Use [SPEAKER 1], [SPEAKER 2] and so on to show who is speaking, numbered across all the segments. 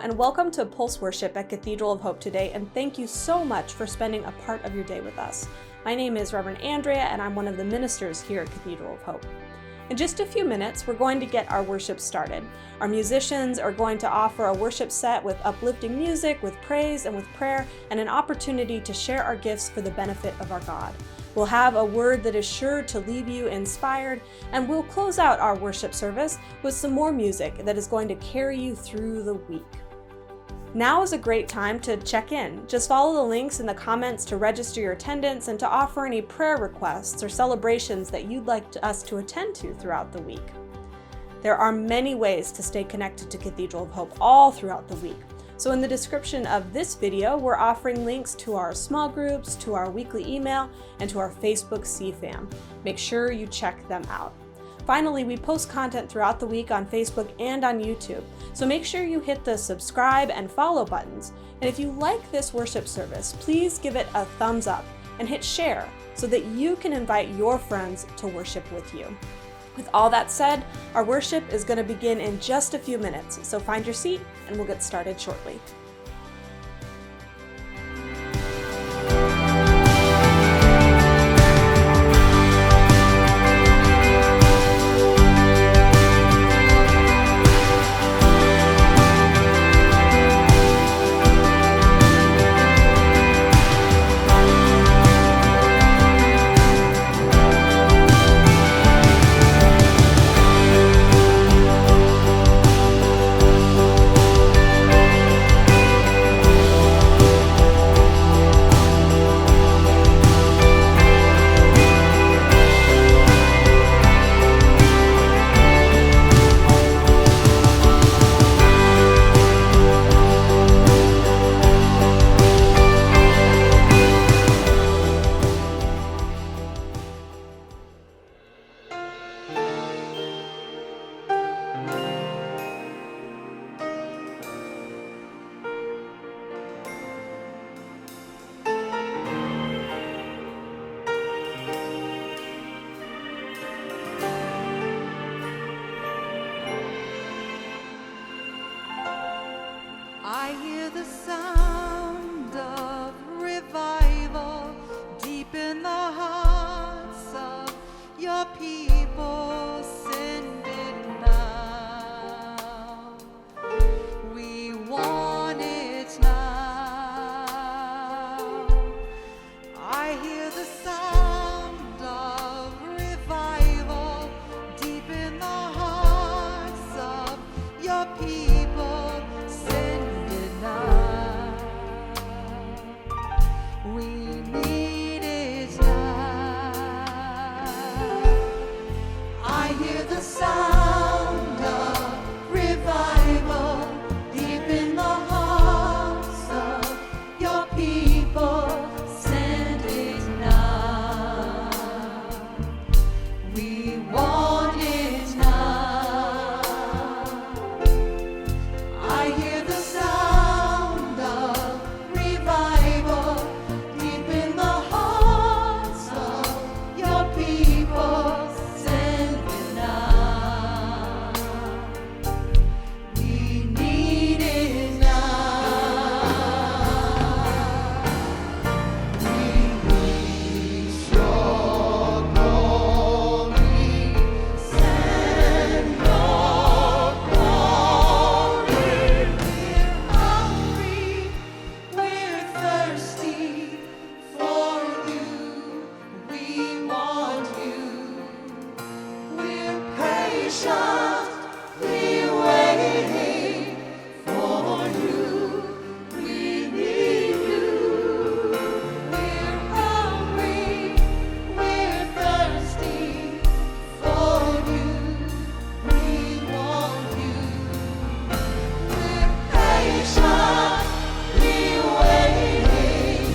[SPEAKER 1] and welcome to Pulse Worship at Cathedral of Hope today, and thank you so much for spending a part of your day with us. My name is Reverend Andrea, and I'm one of the ministers here at Cathedral of Hope. In just a few minutes, we're going to get our worship started. Our musicians are going to offer a worship set with uplifting music, with praise, and with prayer, and an opportunity to share our gifts for the benefit of our God. We'll have a word that is sure to leave you inspired, and we'll close out our worship service with some more music that is going to carry you through the week. Now is a great time to check in. Just follow the links in the comments to register your attendance and to offer any prayer requests or celebrations that you'd like us to attend to throughout the week. There are many ways to stay connected to Cathedral of Hope all throughout the week. So in the description of this video, we're offering links to our small groups, to our weekly email, and to our Facebook CFAM. Make sure you check them out. Finally, we post content throughout the week on Facebook and on YouTube, so make sure you hit the subscribe and follow buttons. And if you like this worship service, please give it a thumbs up and hit share so that you can invite your friends to worship with you. With all that said, our worship is going to begin in just a few minutes, so find your seat and we'll get started shortly.
[SPEAKER 2] I hear the sound of revival deep in the hearts of your people. Send it now. We want it now. I hear the sound of revival deep in the hearts of your people. We need it now. I hear the sound of revival deep in the hearts of your people. Send it now. We want it now. I hear the sound of revival deep in the hearts of your people. Send it now. We need it now. We need your glory. Send your glory. We're hungry, we're thirsty for you. We want you. We're patiently waiting for you. We need you. We're hungry, we're thirsty for you. We want you. We're patiently waiting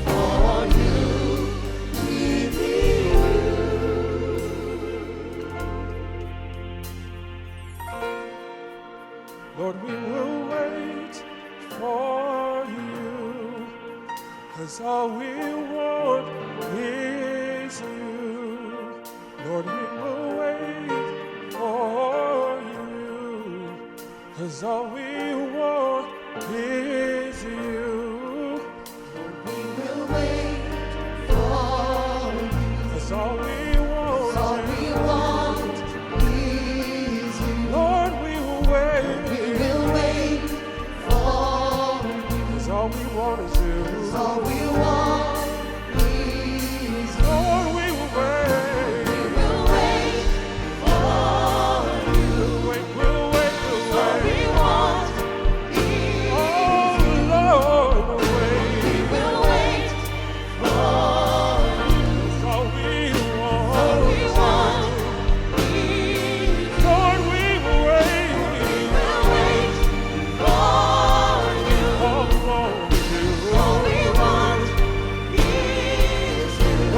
[SPEAKER 2] for you. We need you.
[SPEAKER 3] Lord, we will wait for you, 'cause all we want is you. Lord, we will wait for you, 'cause all we want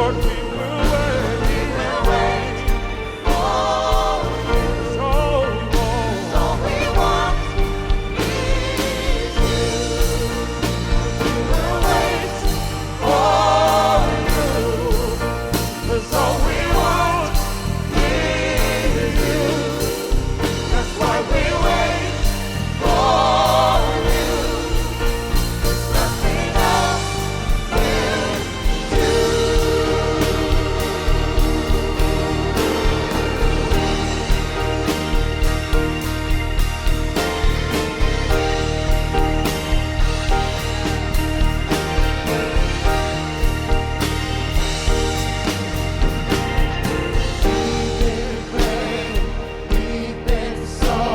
[SPEAKER 3] Lord, we will wait.
[SPEAKER 2] We will wait for you.
[SPEAKER 3] 'Cause all we want,
[SPEAKER 2] All we want is you. We will wait for you.
[SPEAKER 3] 'cause all we want is you.
[SPEAKER 2] That's why we wait for you. Nothing else will do. We've been so,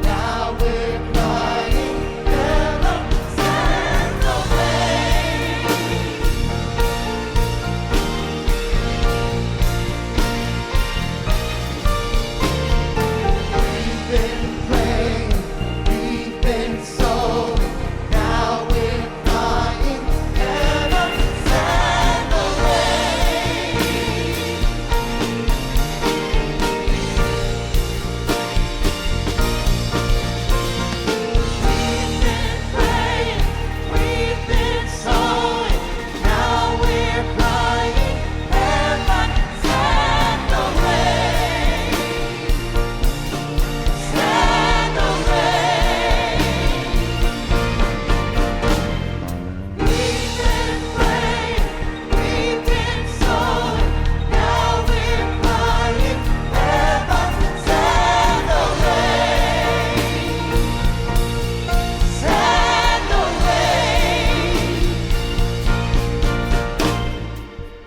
[SPEAKER 2] now we're crying, heaven send the rain. We've been praying, we've been so, now we're crying, heaven send the rain. We've been praying, we've been sowing, now we're crying, heaven send the rain. Send the rain. We've been praying, we've been sowing, now we're crying, heaven send the rain. Send the rain.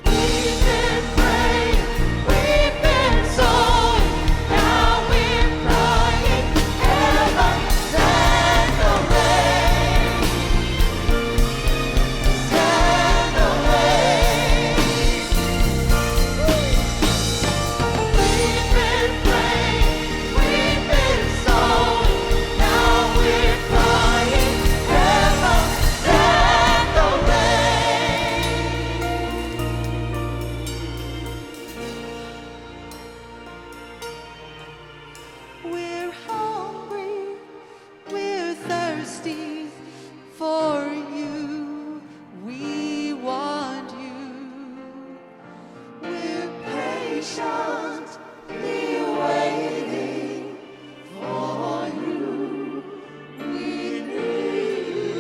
[SPEAKER 2] We've been praying, we've been sowing, now we're crying, heaven send the rain. Send the rain. We've been praying, we've been sowing, now we're crying, heaven send the rain. We're hungry, we're thirsty for you. We want you. We're patiently waiting for you. We need you.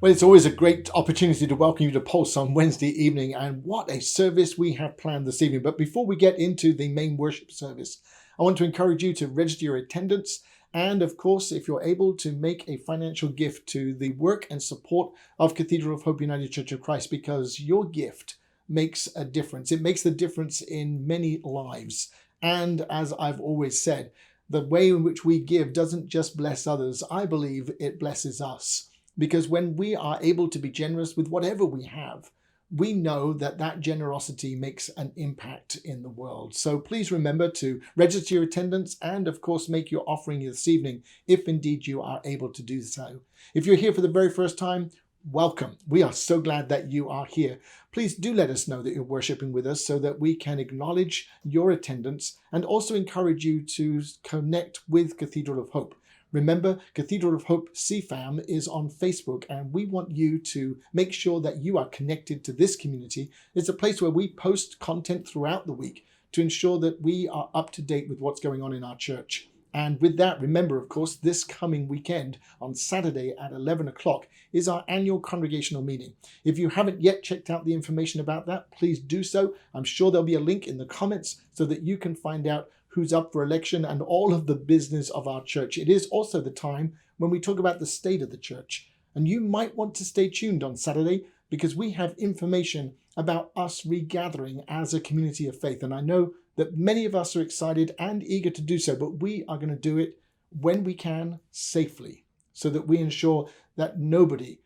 [SPEAKER 4] Well, it's always a great opportunity to welcome you to Pulse on Wednesday evening, and what a service we have planned this evening. But before we get into the main worship service, I want to encourage you to register your attendance, and of course, if you're able, to make a financial gift to the work and support of Cathedral of Hope United Church of Christ, because your gift makes a difference. It makes the difference in many lives. And as I've always said, the way in which we give doesn't just bless others. I believe it blesses us. Because when we are able to be generous with whatever we have, we know that that generosity makes an impact in the world. So please remember to register your attendance and, of course, make your offering this evening, if indeed you are able to do so. If you're here for the very first time, welcome. We are so glad that you are here. Please do let us know that you're worshiping with us so that we can acknowledge your attendance and also encourage you to connect with Cathedral of Hope. Remember, Cathedral of Hope CFAM is on Facebook, and we want you to make sure that you are connected to this community. It's a place where we post content throughout the week to ensure that we are up to date with what's going on in our church. And with that, remember, of course, this coming weekend on Saturday at 11 o'clock is our annual congregational meeting. If you haven't yet checked out the information about that, please do so. I'm sure there'll be a link in the comments so that you can find out who's up for election and all of the business of our church. It is also the time when we talk about the state of the church. And you might want to stay tuned on Saturday, because we have information about us regathering as a community of faith. And I know that many of us are excited and eager to do so, but we are going to do it when we can, safely, so that we ensure that nobody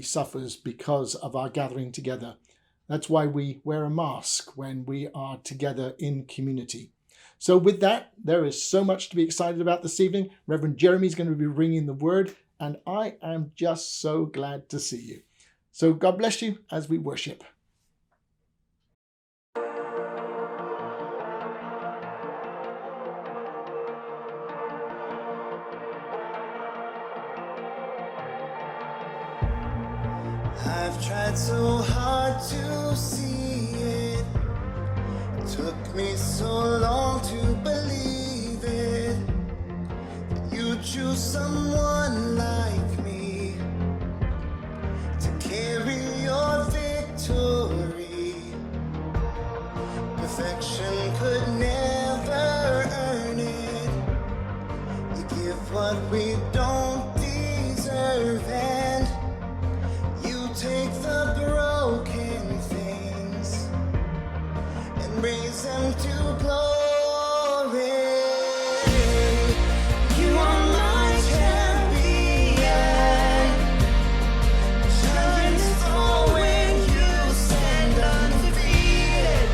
[SPEAKER 4] suffers because of our gathering together. That's why we wear a mask when we are together in community. So with that, there is so much to be excited about this evening. Reverend Jeremy is going to be bringing the word, and I am just so glad to see you. So God bless you as we worship.
[SPEAKER 2] I've tried so hard to see it. Took me so long to believe it. You choose someone like me to carry your victory. Perfection could never earn it. You give what we don't deserve, and you take the broken things and raise them to glory. You are my champion. Giants fall when you stand undefeated.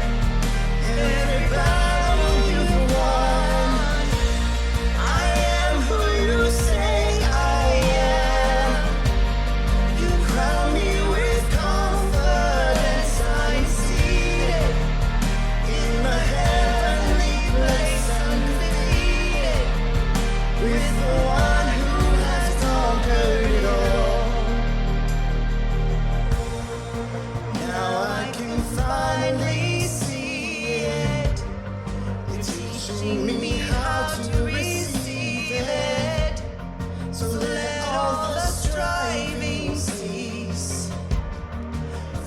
[SPEAKER 2] Every battle you've won. I am who you say I am. You crown me with confidence. I'm seated in the heavenly place, undefeated, with the one who has conquered it all. Now I can finally see it. You're teaching me how to receive it. So let all the striving cease.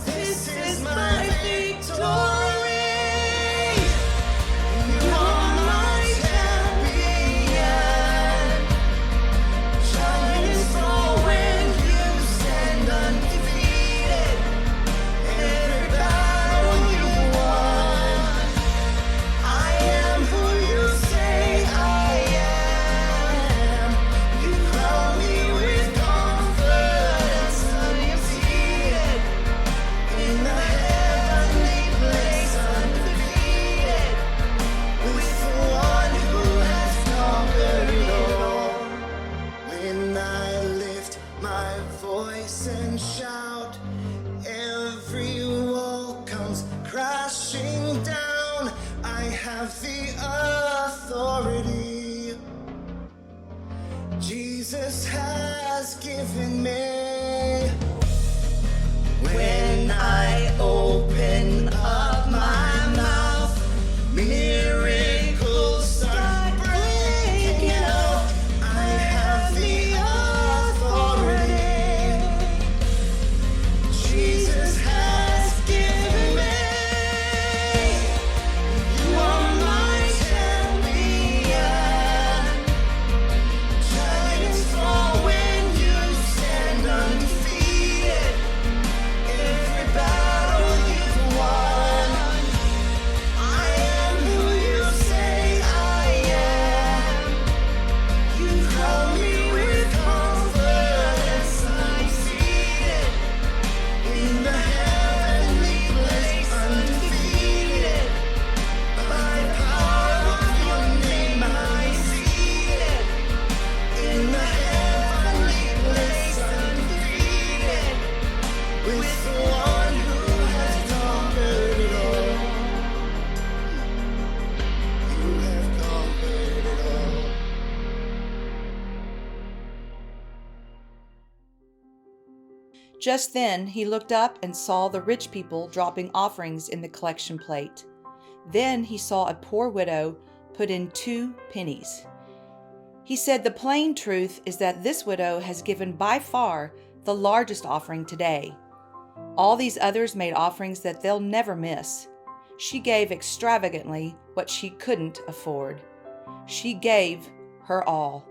[SPEAKER 2] This is my victory. You are my champion. Giants fall when you stand undefeated. Every battle you won. I am who you say I am. You crown me with confidence. I'm seated in the heavenly place, undefeated, with the one who has conquered it all. When I lift my voice and shout, every wall comes crashing down. I have the authority Jesus has given me. When I open up my mouth, miracles start breaking out. I have the authority Jesus has given me. You are my champion. Giants fall when you stand undefeated. Every battle you've won. I am who you say I am. You crown me with confidence. I'm seated in the heavenly place, undefeated. By the power of your name, I'm seated in the heavenly place, undefeated, with the one who has conquered it all. You have conquered it all.
[SPEAKER 5] Just then he looked up and saw the rich people dropping offerings in the collection plate. Then he saw a poor widow put in 2 pennies. He said the plain truth is that this widow has given by far the largest offering today. All these others made offerings that they'll never miss. She gave extravagantly what she couldn't afford. She gave her all.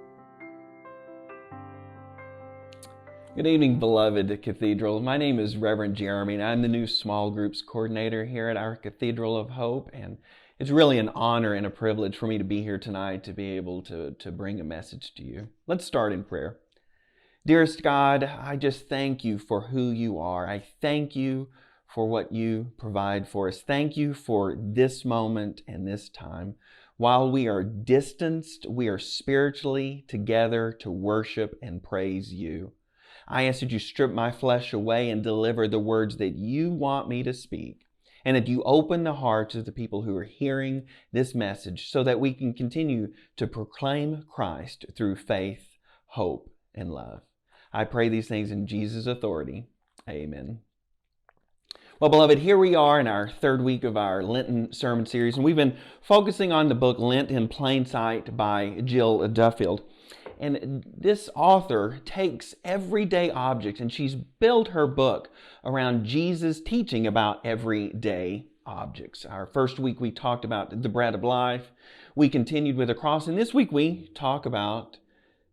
[SPEAKER 6] Good evening, beloved Cathedral. My name is Reverend Jeremy, and I'm the new small groups coordinator here at our Cathedral of Hope. And it's really an honor and a privilege for me to be here tonight to be able to bring a message to you. Let's start in prayer. Dearest God, I just thank you for who you are. I thank you for what you provide for us. Thank you for this moment and this time. While we are distanced, we are spiritually together to worship and praise you. I ask that you strip my flesh away and deliver the words that you want me to speak, and that you open the hearts of the people who are hearing this message so that we can continue to proclaim Christ through faith, hope, and love. I pray these things in Jesus' authority. Amen. Well, beloved, here we are in our third week of our Lenten sermon series, and we've been focusing on the book Lent in Plain Sight by Jill Duffield. And this author takes everyday objects, and she's built her book around Jesus' teaching about everyday objects. Our first week we talked about the bread of life. We continued with the cross, and this week we talk about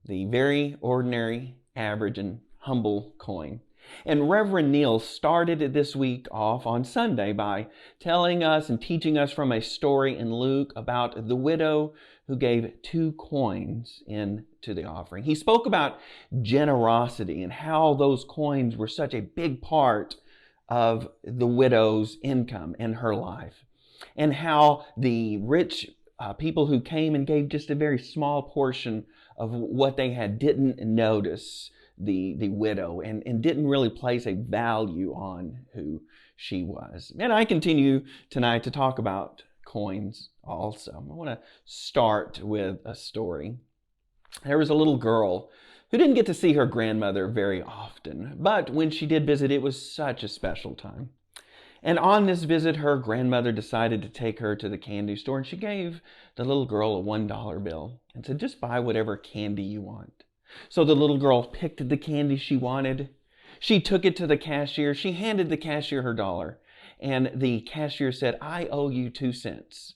[SPEAKER 6] the very ordinary, average, and humble coin. And Reverend Neil started this week off on Sunday by telling us and teaching us from a story in Luke about the widow who gave 2 coins into the offering. He spoke about generosity and how those coins were such a big part of the widow's income in her life, and how the rich people who came and gave just a very small portion of what they had didn't notice the widow and didn't really place a value on who she was. And I continue tonight to talk about coins also. I want to start with a story. There was a little girl who didn't get to see her grandmother very often, but when she did visit, it was such a special time. And on this visit, her grandmother decided to take her to the candy store, and she gave the little girl a $1 bill and said, just buy whatever candy you want. So the little girl picked the candy she wanted. She took it to the cashier. She handed the cashier her dollar. And the cashier said, I owe you 2 cents.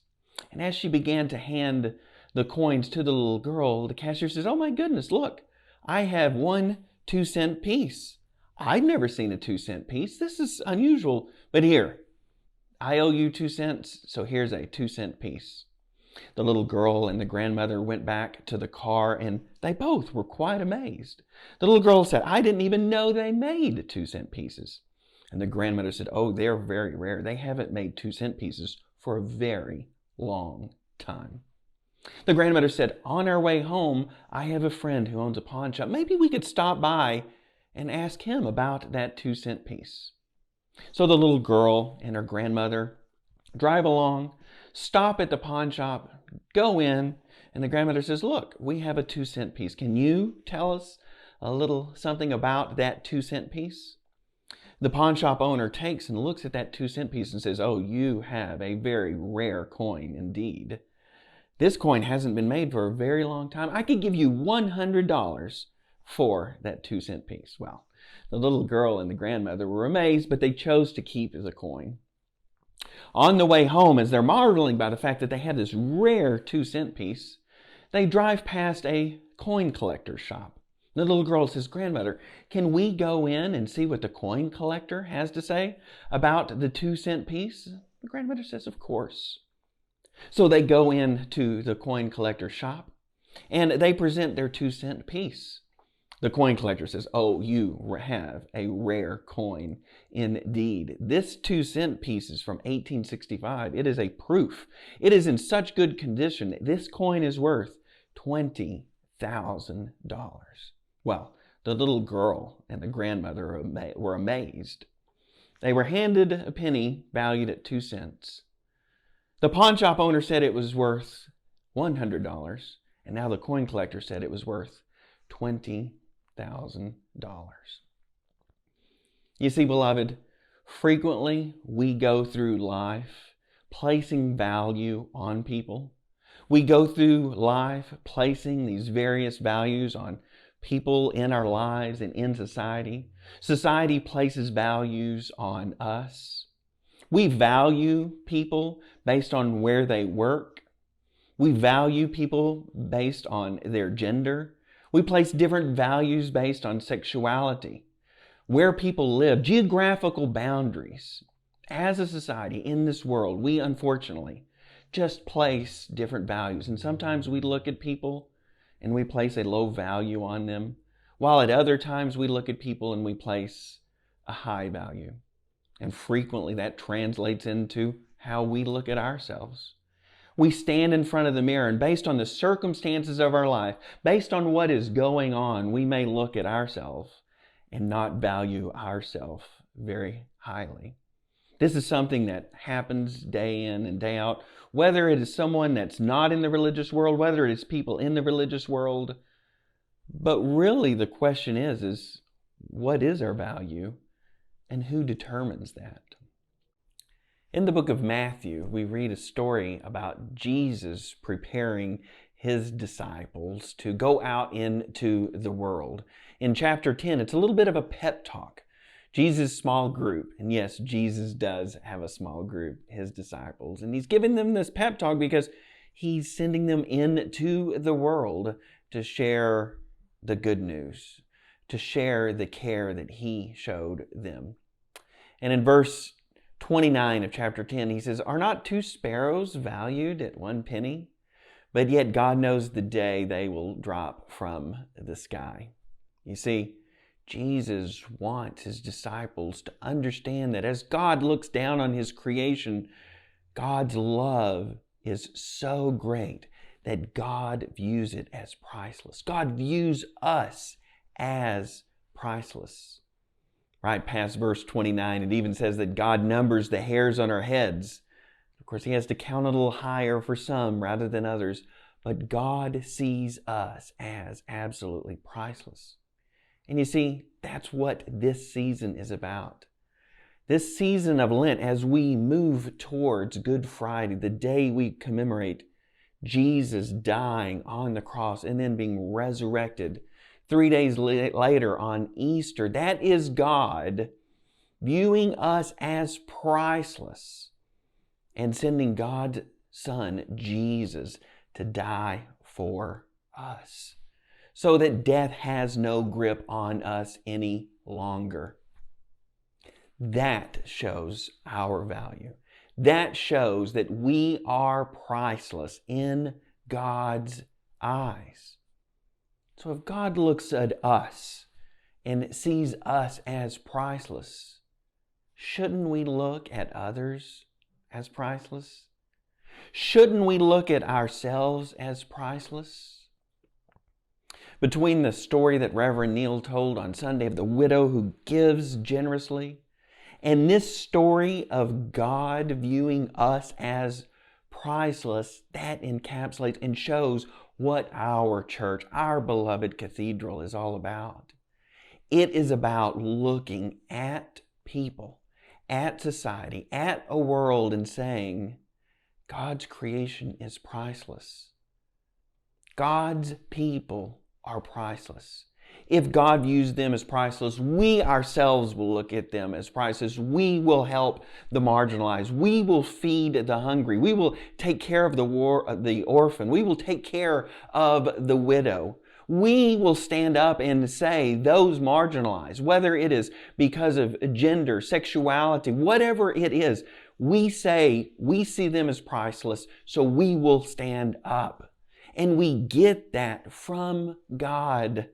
[SPEAKER 6] And as she began to hand the coins to the little girl, the cashier says, oh my goodness, look, I have 1 2-cent piece. I've never seen a 2-cent piece. This is unusual. But here, I owe you 2 cents, so here's a 2-cent piece. The little girl and the grandmother went back to the car, and they both were quite amazed. The little girl said, I didn't even know they made 2-cent pieces. And the grandmother said, oh, they're very rare. They haven't made 2-cent pieces for a very long time. The grandmother said, on our way home, I have a friend who owns a pawn shop. Maybe we could stop by and ask him about that 2-cent piece. So the little girl and her grandmother drive along, stop at the pawn shop, go in, and the grandmother says, look, we have a 2-cent piece. Can you tell us a little something about that 2-cent piece? The pawn shop owner takes and looks at that 2-cent piece and says, oh, you have a very rare coin indeed. This coin hasn't been made for a very long time. I could give you $100 for that 2-cent piece. Well, the little girl and the grandmother were amazed, but they chose to keep the coin. On the way home, as they're marveling by the fact that they had this rare 2-cent piece, they drive past a coin collector's shop. The little girl says, grandmother, can we go in and see what the coin collector has to say about the 2-cent piece? The grandmother says, of course. So they go into the coin collector's shop, and they present their 2-cent piece. The coin collector says, oh, you have a rare coin indeed. This 2-cent piece is from 1865. It is a proof. It is in such good condition. This coin is worth $20,000. Well, the little girl and the grandmother were amazed. They were handed a penny valued at 2 cents. The pawn shop owner said it was worth $100, and now the coin collector said it was worth $20,000. You see, beloved, frequently we go through life placing value on people. We go through life placing these various values on people in our lives and in society. Society places values on us. We value people based on where they work. We value people based on their gender. We place different values based on sexuality, where people live, geographical boundaries. As a society in this world, we unfortunately just place different values. And sometimes we look at people and we place a low value on them, while at other times we look at people and we place a high value. And frequently that translates into how we look at ourselves. We stand in front of the mirror, and based on the circumstances of our life, based on what is going on, we may look at ourselves and not value ourselves very highly. This is something that happens day in and day out, whether it is someone that's not in the religious world, whether it is people in the religious world. But really the question is what is our value and who determines that? In the book of Matthew, we read a story about Jesus preparing his disciples to go out into the world. In chapter 10, it's a little bit of a pep talk. Jesus' small group, and yes, Jesus does have a small group, his disciples, and he's giving them this pep talk because he's sending them into the world to share the good news, to share the care that he showed them. And in verse 29 of chapter 10, he says, "Are not 2 sparrows valued at 1 penny? But yet God knows the day they will drop from the sky." You see, Jesus wants his disciples to understand that as God looks down on his creation, God's love is so great that God views it as priceless. God views us as priceless. Right past verse 29, it even says that God numbers the hairs on our heads. Of course, he has to count a little higher for some rather than others, but God sees us as absolutely priceless. And you see, that's what this season is about. This season of Lent, as we move towards Good Friday, the day we commemorate Jesus dying on the cross and then being resurrected 3 days later on Easter, that is God viewing us as priceless and sending God's Son, Jesus, to die for us, so that death has no grip on us any longer. That shows our value. That shows that we are priceless in God's eyes. So if God looks at us and sees us as priceless, shouldn't we look at others as priceless? Shouldn't we look at ourselves as priceless? Between the story that Reverend Neil told on Sunday of the widow who gives generously and this story of God viewing us as priceless, that encapsulates and shows what our church, our beloved cathedral, is all about. It is about looking at people, at society, at a world and saying, God's creation is priceless. God's people are priceless. If God views them as priceless, we ourselves will look at them as priceless. We will help the marginalized. We will feed the hungry. We will take care of the orphan. We will take care of the widow. We will stand up and say those marginalized, whether it is because of gender, sexuality, whatever it is, we say we see them as priceless, so we will stand up. And we get that from God.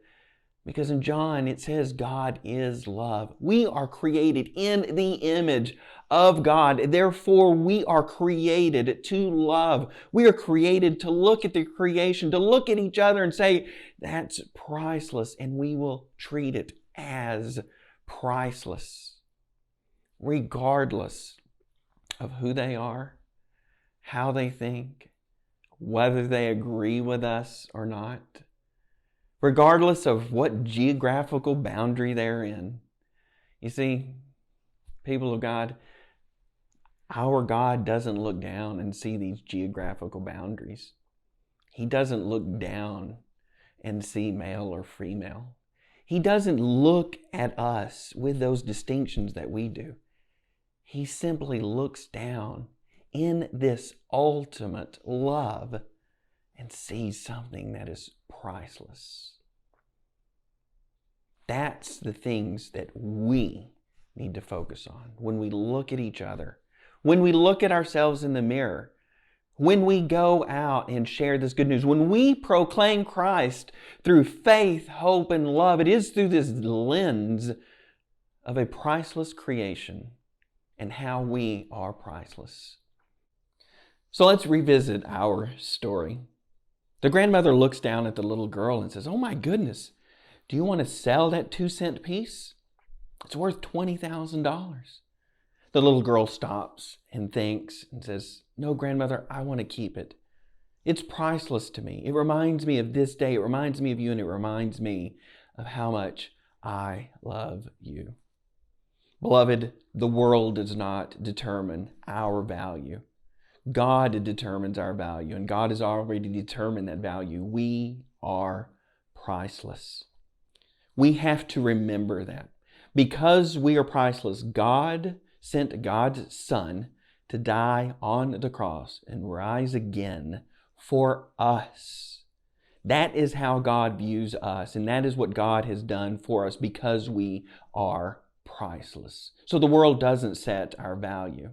[SPEAKER 6] Because in John it says God is love. We are created in the image of God. Therefore, we are created to love. We are created to look at the creation, to look at each other and say, that's priceless, and we will treat it as priceless, regardless of who they are, how they think, whether they agree with us or not. Regardless of what geographical boundary they're in. You see, people of God, our God doesn't look down and see these geographical boundaries. He doesn't look down and see male or female. He doesn't look at us with those distinctions that we do. He simply looks down in this ultimate love and sees something that is priceless. That's the things that we need to focus on when we look at each other, when we look at ourselves in the mirror, when we go out and share this good news, when we proclaim Christ through faith, hope, and love. It is through this lens of a priceless creation and how we are priceless. So let's revisit our story. The grandmother looks down at the little girl and says, "Oh my goodness, do you want to sell that 2-cent piece? It's worth $20,000. The little girl stops and thinks and says, "No, grandmother, I want to keep it. It's priceless to me. It reminds me of this day. It reminds me of you, and it reminds me of how much I love you." Beloved, the world does not determine our value. God determines our value, and God has already determined that value. We are priceless. We have to remember that. Because we are priceless, God sent God's Son to die on the cross and rise again for us. That is how God views us, and that is what God has done for us because we are priceless. So the world doesn't set our value.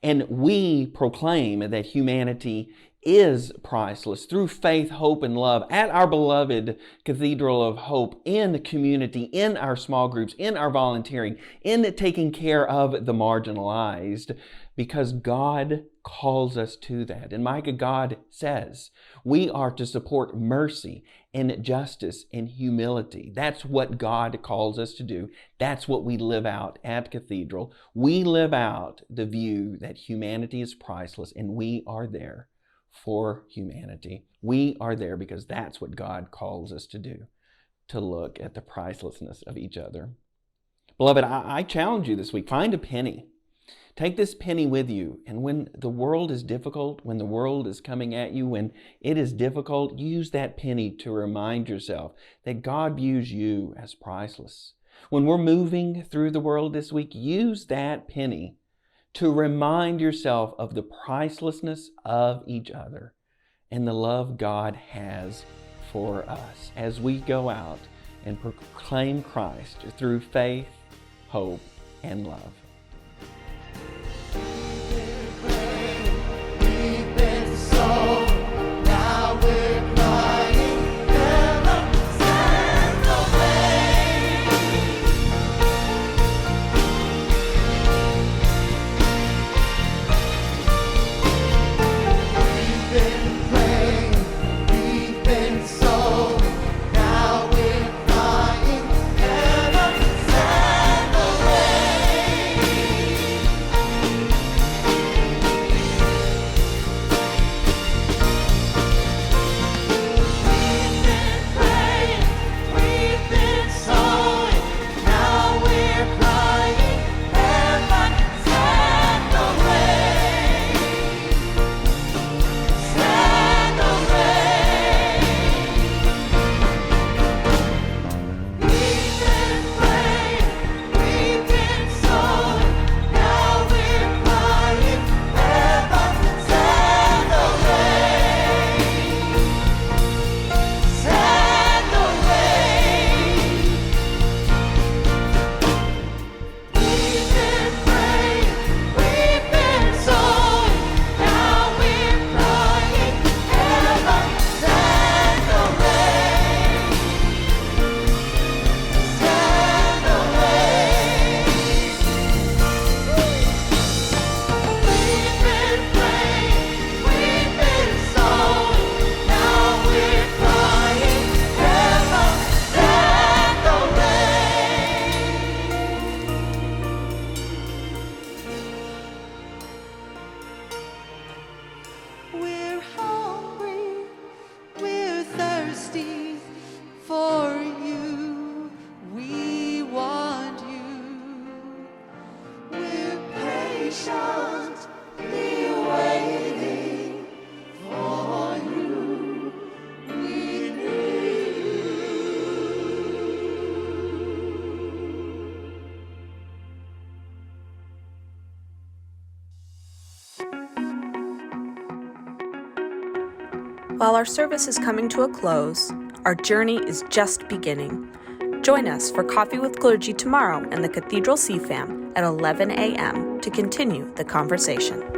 [SPEAKER 6] And we proclaim that humanity is priceless through faith, hope, and love at our beloved Cathedral of Hope, in the community, in our small groups, in our volunteering, in taking care of the marginalized, because God calls us to that. And Micah, God says we are to support mercy and justice and humility. That's what God calls us to do. That's what we live out at Cathedral. We live out the view that humanity is priceless, and we are there for humanity. We are there because that's what God calls us to do, to look at the pricelessness of each other. Beloved, I challenge you this week, find a penny. Take this penny with you, and when the world is difficult, when the world is coming at you, when it is difficult, use that penny to remind yourself that God views you as priceless. When we're moving through the world this week, use that penny to remind yourself of the pricelessness of each other and the love God has for us as we go out and proclaim Christ through faith, hope, and love.
[SPEAKER 2] We've been sold, now we're crying, heaven send the rain. We've been praying, we've been sold, now we're crying, heaven send the rain. We've been praying, we've been sowing, now we're crying, heaven send the rain. Send the rain. We've been praying, we've been sowing, now we're crying, heaven send the rain. Send the rain. We've been praying, we've been sowing, now we're crying, heaven send the rain. Send the rain. We've been praying, we've been sowing, now we're crying, heaven send the rain. We're hungry, we're thirsty for you. We want you. We're patiently waiting for you. We need you.
[SPEAKER 1] While our service is coming to a close, our journey is just beginning. Join us for Coffee with Clergy tomorrow in the Cathedral CFAM at 11 a.m. to continue the conversation.